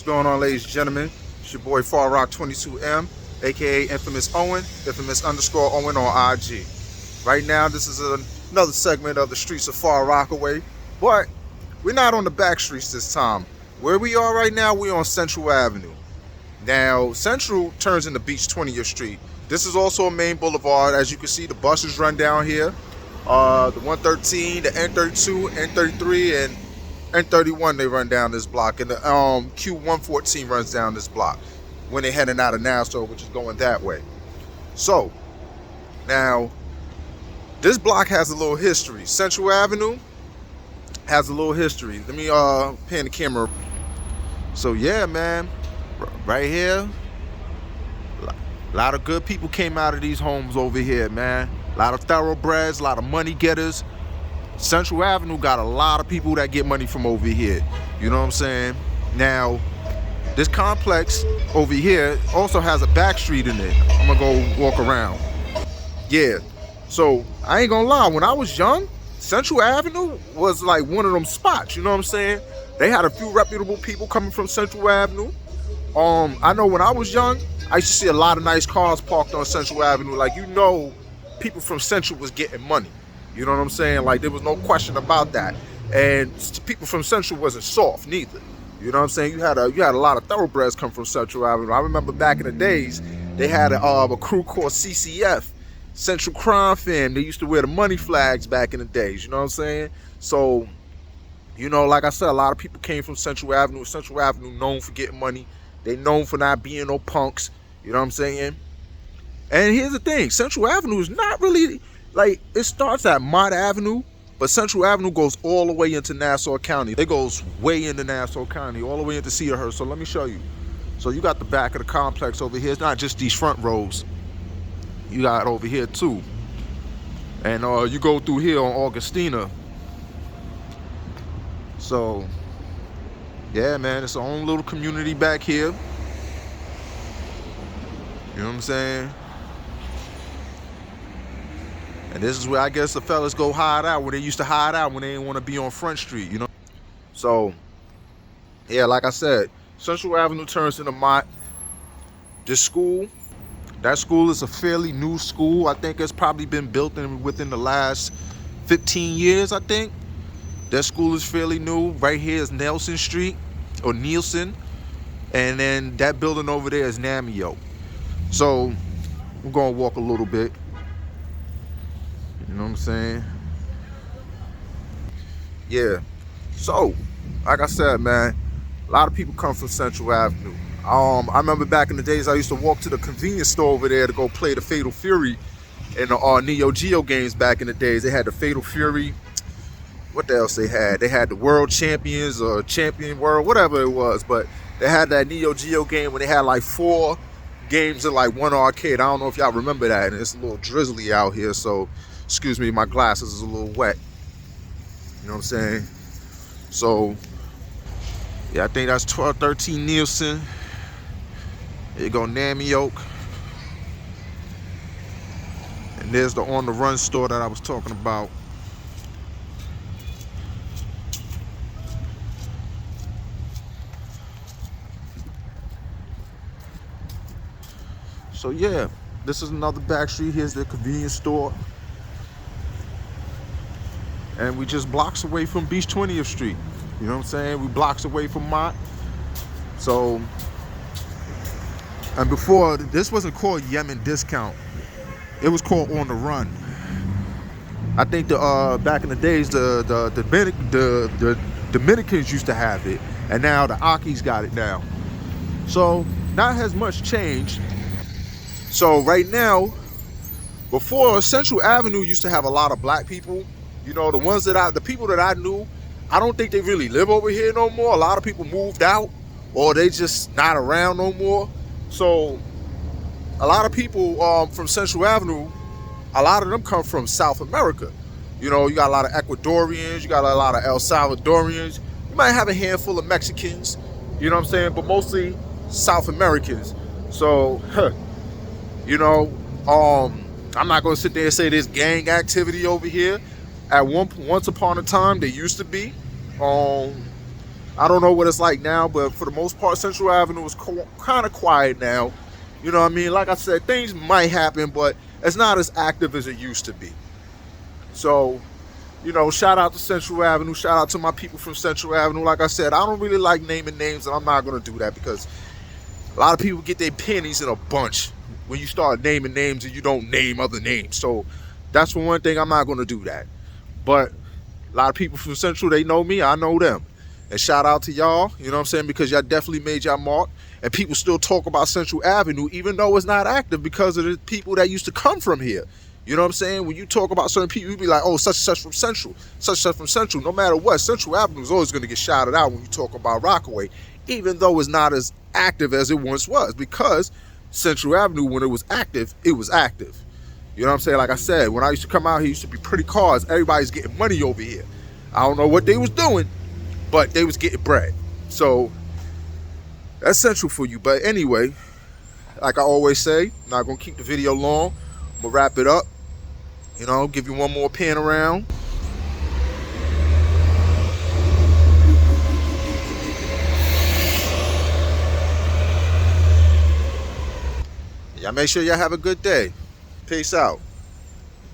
What's going on, ladies and gentlemen? It's your boy FarRock22M, aka Infamous Owen, Infamous_Owen on IG. Right now, this is another segment of the streets of FarRockaway, but we're not on the Backstreets this time. Where we are right now, we're on Central Avenue. Now, Central turns into Beach 20th Street. This is also a main boulevard. As you can see, the buses run down here. The 113, the N32, N33, and N31, they run down this block. And the Q114 runs down this block when they're heading out of Nassau, which is going that way. So, now, this block has a little history. Central Avenue has a little history. Let me pan the camera. So, yeah, man, right here, a lot of good people came out of these homes over here, man. A lot of thoroughbreds, a lot of money getters. Central Avenue got a lot of people that get money from over here. You know what I'm saying? Now, this complex over here also has a back street in it. I'm gonna go walk around. Yeah, so I ain't gonna lie, when I was young, Central Avenue was like one of them spots, you know what I'm saying? They had a few reputable people coming from Central Avenue. I know when I was young, I used to see a lot of nice cars parked on Central Avenue. Like, you know, people from Central was getting money. You know what I'm saying? Like, there was no question about that. And people from Central wasn't soft neither. You know what I'm saying? You had a lot of thoroughbreds come from Central Avenue. I remember back in the days, they had a crew called CCF, Central Crime Fam. They used to wear the money flags back in the days. You know what I'm saying? So, you know, like I said, a lot of people came from Central Avenue. Central Avenue known for getting money. They known for not being no punks. You know what I'm saying? And here's the thing. Central Avenue is not really, like, it starts at Mott Avenue, but Central Avenue goes all the way into Nassau County. It goes way into Nassau County, all the way into Cedarhurst. So let me show you. So you got the back of the complex over here. It's not just these front rows. You got over here too. And you go through here on Augustina. So, yeah, man, it's our own little community back here. You know what I'm saying? And this is where I guess the fellas go hide out, where they used to hide out when they didn't want to be on Front Street, you know? So, yeah, like I said, Central Avenue turns into Mott. This school, that school is a fairly new school. I think it's probably been built within the last 15 years, I think. That school is fairly new. Right here is Nelson Street, or Nielsen. And then that building over there is Namio. So, we're going to walk a little bit. You know what I'm saying? Yeah. So, like I said, man, a lot of people come from Central Avenue. I remember back in the days, I used to walk to the convenience store over there to go play the Fatal Fury in the Neo Geo games back in the days. They had the Fatal Fury. What else they had? They had the World Champions or Champion World, whatever it was. But they had that Neo Geo game when they had like 4 games in like one arcade. I don't know if y'all remember that. And it's a little drizzly out here, so excuse me, my glasses is a little wet. You know what I'm saying? So, yeah, I think that's 1213 Nielsen. There you go, Namioke. And there's the On the Run store that I was talking about. So yeah, this is another back street. Here's the convenience store. And we just blocks away from Beach 20th Street. You know what I'm saying? We blocks away from Mott. So, and before, this wasn't called Yemen Discount. It was called On the Run. I think back in the days, the Dominicans used to have it. And now the Akis got it now. So, not as much changed. So right now, before, Central Avenue used to have a lot of black people. You know, the people that I knew, I don't think they really live over here no more. A lot of people moved out, or they just not around no more. So a lot of people from Central Avenue, a lot of them come from South America. You know, you got a lot of Ecuadorians, you got a lot of El Salvadorians. You might have a handful of Mexicans, you know what I'm saying? But mostly South Americans. So, you know, I'm not gonna sit there and say there's gang activity over here. Once upon a time, there used to be. I don't know what it's like now, but for the most part, Central Avenue is kind of quiet now. You know what I mean? Like I said, things might happen, but it's not as active as it used to be. So, you know, shout out to Central Avenue. Shout out to my people from Central Avenue. Like I said, I don't really like naming names, and I'm not going to do that because a lot of people get their pennies in a bunch when you start naming names and you don't name other names. So that's for one thing, I'm not going to do that. But a lot of people from Central, they know me, I know them. And shout out to y'all, you know what I'm saying, because y'all definitely made y'all mark. And people still talk about Central Avenue, even though it's not active because of the people that used to come from here. You know what I'm saying? When you talk about certain people, you be like, oh, such and such from Central, such and such from Central. No matter what, Central Avenue is always going to get shouted out when you talk about Rockaway, even though it's not as active as it once was, because Central Avenue, when it was active, it was active. You know what I'm saying? Like I said, when I used to come out here, used to be pretty cars. Everybody's getting money over here. I don't know what they was doing, but they was getting bread. So that's Central for you. But anyway, like I always say, I'm not going to keep the video long. I'm going to wrap it up. You know, give you one more pan around. Y'all make sure y'all have a good day. Peace out.